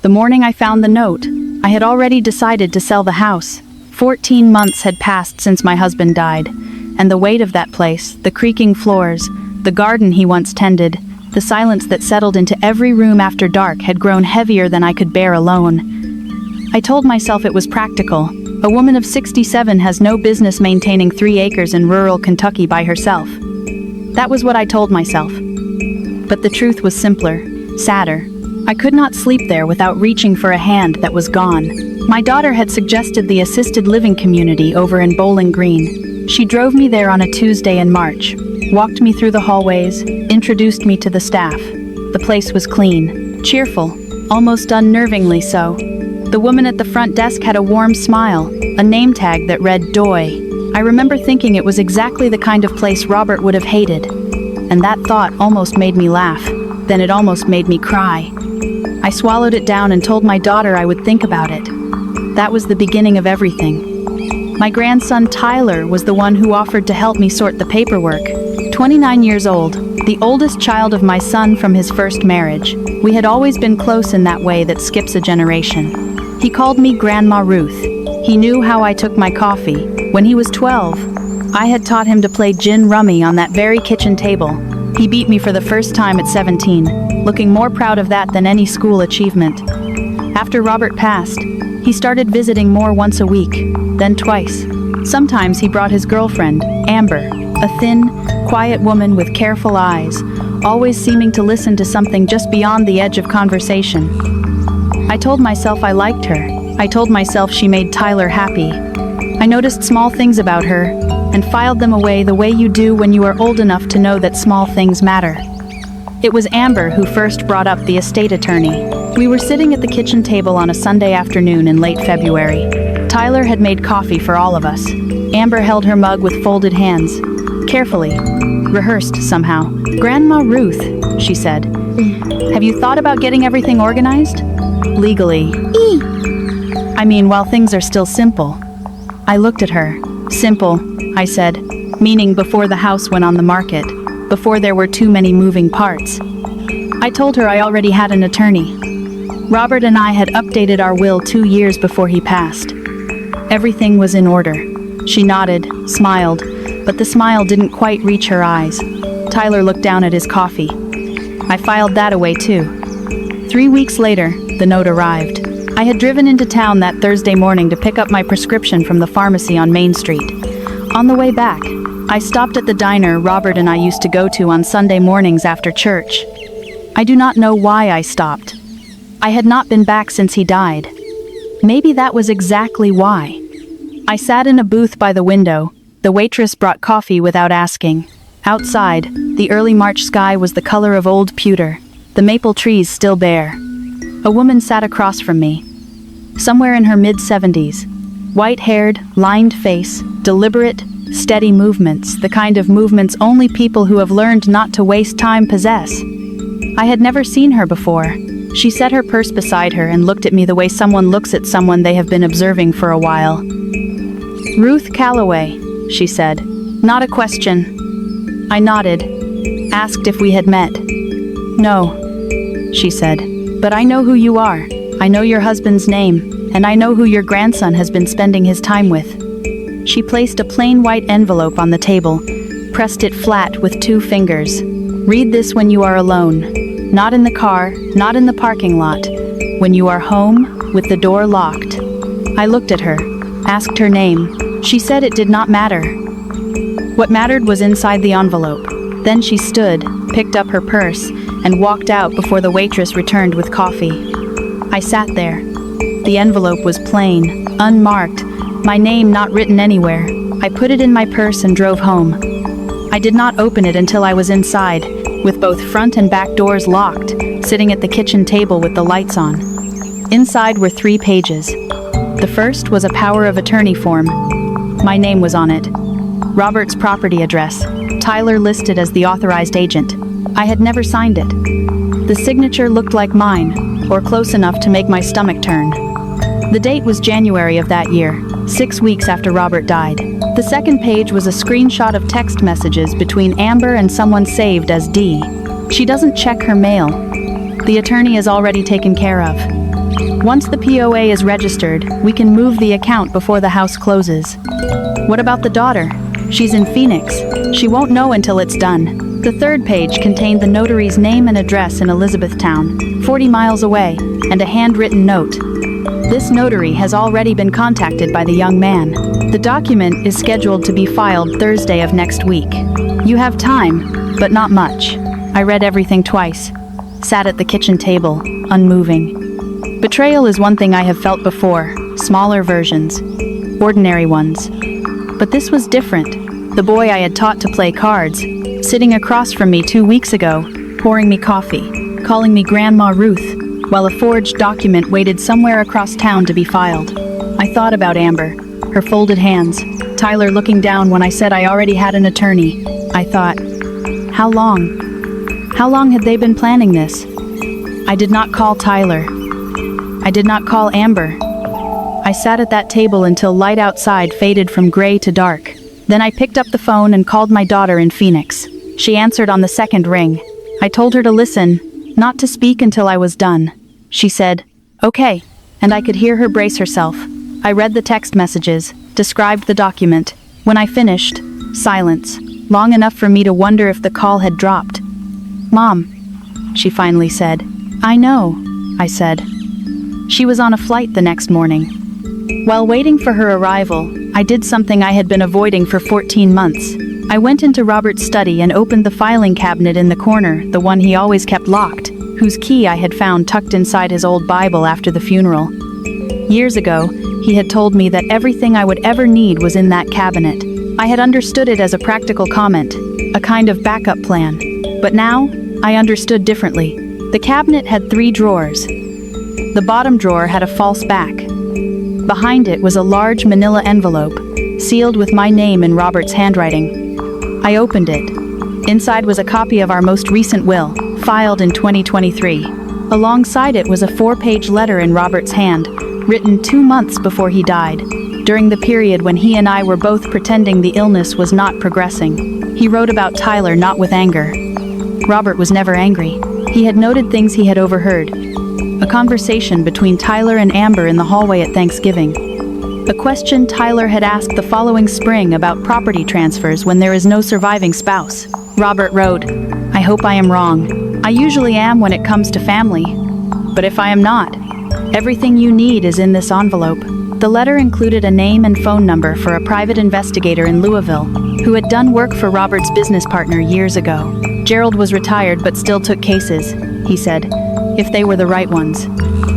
The morning I found the note, I had already decided to sell the house. 14 months had passed since my husband died, and the weight of that place, the creaking floors, the garden he once tended, the silence that settled into every room after dark had grown heavier than I could bear alone. I told myself it was practical. A woman of 67 has no business maintaining 3 acres in rural Kentucky by herself. That was what I told myself. But the truth was simpler, sadder. I could not sleep there without reaching for a hand that was gone. My daughter had suggested the assisted living community over in Bowling Green. She drove me there on a Tuesday in March, walked me through the hallways, introduced me to the staff. The place was clean, cheerful, almost unnervingly so. The woman at the front desk had a warm smile, a name tag that read Doy. I remember thinking it was exactly the kind of place Robert would have hated. And that thought almost made me laugh. Then it almost made me cry. I swallowed it down and told my daughter I would think about it. That was the beginning of everything. My grandson Tyler was the one who offered to help me sort the paperwork. 29 years old, the oldest child of my son from his first marriage. We had always been close in that way that skips a generation. He called me Grandma Ruth. He knew how I took my coffee. When he was 12, I had taught him to play gin rummy on that very kitchen table. He beat me for the first time at 17, looking more proud of that than any school achievement. After Robert passed, he started visiting more once a week, then twice. Sometimes he brought his girlfriend, Amber, a thin, quiet woman with careful eyes, always seeming to listen to something just beyond the edge of conversation. I told myself I liked her. I told myself she made Tyler happy. I noticed small things about her, and filed them away the way you do when you are old enough to know that small things matter. It was Amber who first brought up the estate attorney. We were sitting at the kitchen table on a Sunday afternoon in late February. Tyler had made coffee for all of us. Amber held her mug with folded hands, carefully, rehearsed somehow. "Grandma Ruth," she said, "have you thought about getting everything organized? Legally. I mean, while things are still simple." I looked at her. "Simple," I said, meaning before the house went on the market, before there were too many moving parts. I told her I already had an attorney. Robert and I had updated our will 2 years before he passed. Everything was in order. She nodded, smiled, but the smile didn't quite reach her eyes. Tyler looked down at his coffee. I filed that away too. 3 weeks later, the note arrived. I had driven into town that Thursday morning to pick up my prescription from the pharmacy on Main Street. On the way back, I stopped at the diner Robert and I used to go to on Sunday mornings after church. I do not know why I stopped. I had not been back since he died. Maybe that was exactly why. I sat in a booth by the window. The waitress brought coffee without asking. Outside, the early March sky was the color of old pewter, the maple trees still bare. A woman sat across from me, somewhere in her mid-70s. White-haired, lined face, deliberate, steady movements, the kind of movements only people who have learned not to waste time possess. I had never seen her before. She set her purse beside her and looked at me the way someone looks at someone they have been observing for a while. "Ruth Calloway," she said. "Not a question." I nodded, asked if we had met. "No," she said, "but I know who you are. I know your husband's name, and I know who your grandson has been spending his time with." She placed a plain white envelope on the table, pressed it flat with 2 fingers. "Read this when you are alone. Not in the car, not in the parking lot. When you are home, with the door locked." I looked at her, asked her name. She said it did not matter. What mattered was inside the envelope. Then she stood, picked up her purse, and walked out before the waitress returned with coffee. I sat there. The envelope was plain, unmarked, my name not written anywhere. I put it in my purse and drove home. I did not open it until I was inside, with both front and back doors locked, sitting at the kitchen table with the lights on. Inside were 3 pages. The first was a power of attorney form. My name was on it. Robert's property address. Tyler listed as the authorized agent. I had never signed it. The signature looked like mine, or close enough to make my stomach turn. The date was January of that year, 6 weeks after Robert died. The second page was a screenshot of text messages between Amber and someone saved as D. "She doesn't check her mail. The attorney is already taken care of. Once the POA is registered, we can move the account before the house closes. What about the daughter? She's in Phoenix. She won't know until it's done. The third page contained the notary's name and address in Elizabethtown, 40 miles away, and a handwritten note. This notary has already been contacted by the young man. The document is scheduled to be filed Thursday of next week. You have time, but not much. I read everything twice. Sat at the kitchen table, unmoving. Betrayal is one thing I have felt before, smaller versions, ordinary ones. But this was different. The boy I had taught to play cards, sitting across from me 2 weeks ago, pouring me coffee, calling me Grandma Ruth, while a forged document waited somewhere across town to be filed. I thought about Amber, her folded hands, Tyler looking down when I said I already had an attorney. I thought, how long? How long had they been planning this? I did not call Tyler. I did not call Amber. I sat at that table until light outside faded from gray to dark. Then I picked up the phone and called my daughter in Phoenix. She answered on the second ring. I told her to listen, not to speak until I was done. She said, okay, and I could hear her brace herself. I read the text messages, described the document. When I finished, silence, long enough for me to wonder if the call had dropped. Mom, she finally said. I know, I said. She was on a flight the next morning. While waiting for her arrival, I did something I had been avoiding for 14 months. I went into Robert's study and opened the filing cabinet in the corner, the one he always kept locked, whose key I had found tucked inside his old Bible after the funeral. Years ago, he had told me that everything I would ever need was in that cabinet. I had understood it as a practical comment, a kind of backup plan. But now, I understood differently. The cabinet had 3 drawers. The bottom drawer had a false back. Behind it was a large manila envelope, sealed with my name in Robert's handwriting. I opened it. Inside was a copy of our most recent will, filed in 2023. Alongside it was a 4-page letter in Robert's hand, written 2 months before he died, during the period when he and I were both pretending the illness was not progressing. He wrote about Tyler not with anger. Robert was never angry. He had noted things he had overheard. A conversation between Tyler and Amber in the hallway at Thanksgiving. A question Tyler had asked the following spring about property transfers when there is no surviving spouse. Robert wrote, I hope I am wrong. I usually am when it comes to family. But if I am not, everything you need is in this envelope. The letter included a name and phone number for a private investigator in Louisville, who had done work for Robert's business partner years ago. Gerald was retired but still took cases, he said, if they were the right ones.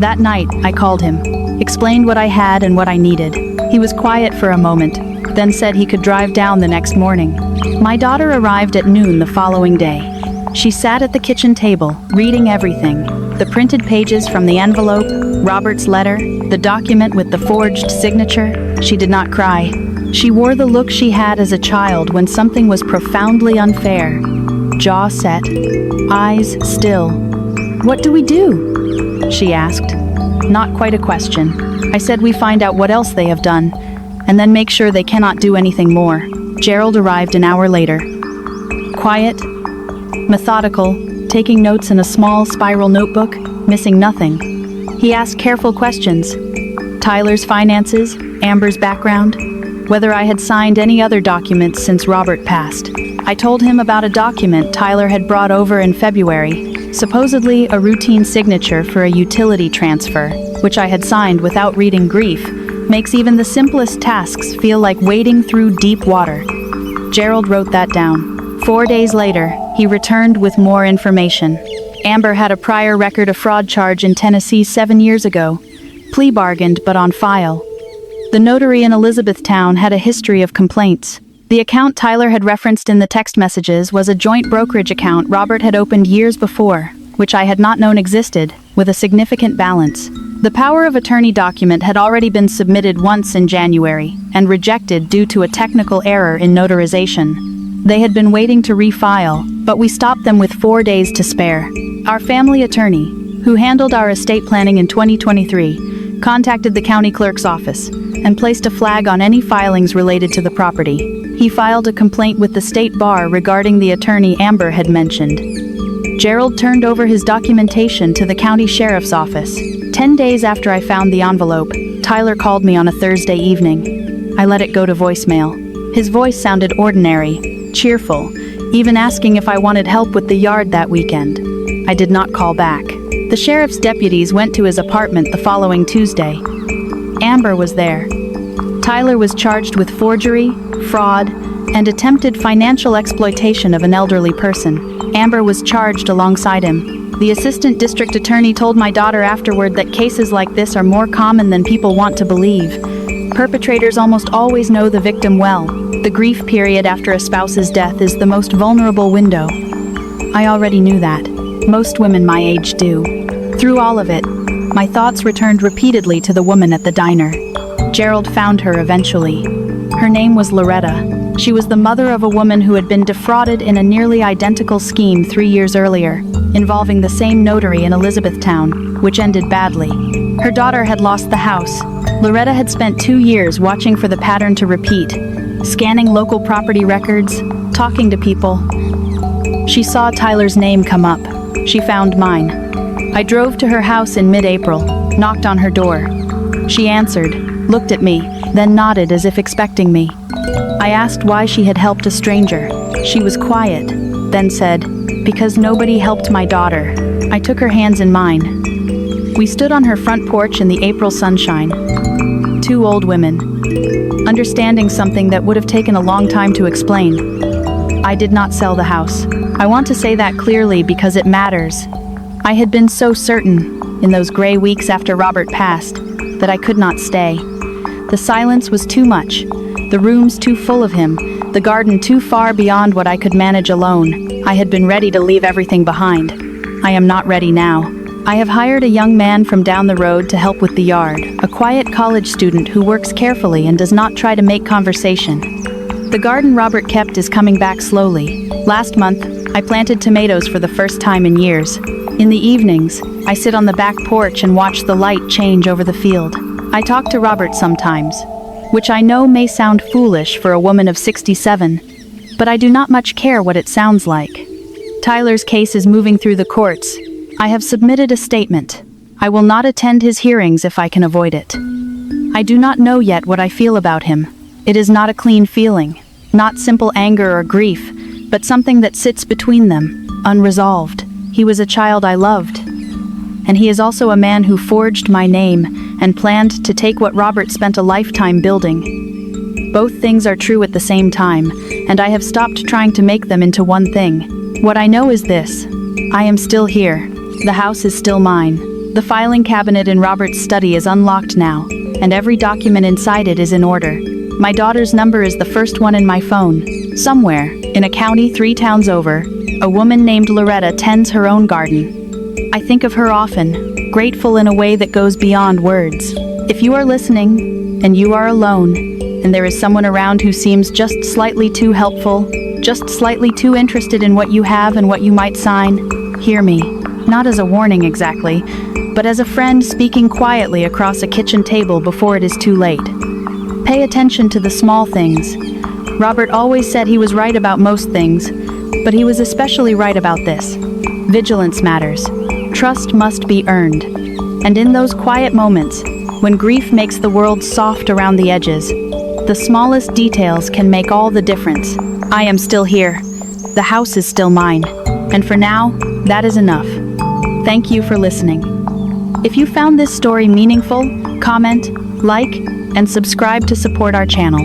That night, I called him, explained what I had and what I needed. He was quiet for a moment, then said he could drive down the next morning. My daughter arrived at noon the following day. She sat at the kitchen table, reading everything. The printed pages from the envelope, Robert's letter, the document with the forged signature. She did not cry. She wore the look she had as a child when something was profoundly unfair. Jaw set, eyes still. What do we do? She asked. Not quite a question. I said we find out what else they have done, and then make sure they cannot do anything more. Gerald arrived an hour later. Quiet, methodical, taking notes in a small spiral notebook, missing nothing. He asked careful questions. Tyler's finances, Amber's background, whether I had signed any other documents since Robert passed. I told him about a document Tyler had brought over in February, supposedly a routine signature for a utility transfer, which I had signed without reading. Grief makes even the simplest tasks feel like wading through deep water. Gerald wrote that down. 4 days later, he returned with more information. Amber had a prior record of fraud charge in Tennessee 7 years ago, plea bargained but on file. The notary in Elizabethtown had a history of complaints. The account Tyler had referenced in the text messages was a joint brokerage account Robert had opened years before, which I had not known existed, with a significant balance. The power of attorney document had already been submitted once in January, and rejected due to a technical error in notarization. They had been waiting to refile, but we stopped them with 4 days to spare. Our family attorney, who handled our estate planning in 2023, contacted the county clerk's office, and placed a flag on any filings related to the property. He filed a complaint with the state bar regarding the attorney Amber had mentioned. Gerald turned over his documentation to the county sheriff's office. 10 days after I found the envelope, Tyler called me on a Thursday evening. I let it go to voicemail. His voice sounded ordinary, cheerful, even asking if I wanted help with the yard that weekend. I did not call back. The sheriff's deputies went to his apartment the following Tuesday. Amber was there. Tyler was charged with forgery, fraud, and attempted financial exploitation of an elderly person. Amber was charged alongside him. The assistant district attorney told my daughter afterward that cases like this are more common than people want to believe. Perpetrators almost always know the victim well. The grief period after a spouse's death is the most vulnerable window. I already knew that. Most women my age do. Through all of it, my thoughts returned repeatedly to the woman at the diner. Gerald found her eventually. Her name was Loretta. She was the mother of a woman who had been defrauded in a nearly identical scheme 3 years earlier, involving the same notary in Elizabethtown, which ended badly. Her daughter had lost the house. Loretta had spent 2 years watching for the pattern to repeat, scanning local property records, talking to people. She saw Tyler's name come up. She found mine. I drove to her house in mid-April, knocked on her door. She answered, looked at me, then nodded as if expecting me. I asked why she had helped a stranger. She was quiet, then said, because nobody helped my daughter. I took her hands in mine. We stood on her front porch in the April sunshine. 2 old women, understanding something that would have taken a long time to explain. I did not sell the house. I want to say that clearly because it matters. I had been so certain, in those gray weeks after Robert passed, that I could not stay. The silence was too much, the rooms too full of him, the garden too far beyond what I could manage alone. I had been ready to leave everything behind. I am not ready now. I have hired a young man from down the road to help with the yard, a quiet college student who works carefully and does not try to make conversation. The garden Robert kept is coming back slowly. Last month, I planted tomatoes for the first time in years. In the evenings, I sit on the back porch and watch the light change over the field. I talk to Robert sometimes, which I know may sound foolish for a woman of 67, but I do not much care what it sounds like. Tyler's case is moving through the courts. I have submitted a statement. I will not attend his hearings if I can avoid it. I do not know yet what I feel about him. It is not a clean feeling, not simple anger or grief, but something that sits between them, unresolved. He was a child I loved. And he is also a man who forged my name and planned to take what Robert spent a lifetime building. Both things are true at the same time, and I have stopped trying to make them into one thing. What I know is this: I am still here. The house is still mine. The filing cabinet in Robert's study is unlocked now, and every document inside it is in order. My daughter's number is the first one in my phone. Somewhere, in a county 3 towns over, a woman named Loretta tends her own garden. I think of her often, grateful in a way that goes beyond words. If you are listening, and you are alone, and there is someone around who seems just slightly too helpful, just slightly too interested in what you have and what you might sign, hear me. Not as a warning exactly, but as a friend speaking quietly across a kitchen table before it is too late. Pay attention to the small things. Robert always said he was right about most things, but he was especially right about this. Vigilance matters. Trust must be earned. And in those quiet moments, when grief makes the world soft around the edges, the smallest details can make all the difference. I am still here. The house is still mine. And for now, that is enough. Thank you for listening. If you found this story meaningful, comment, like, and subscribe to support our channel.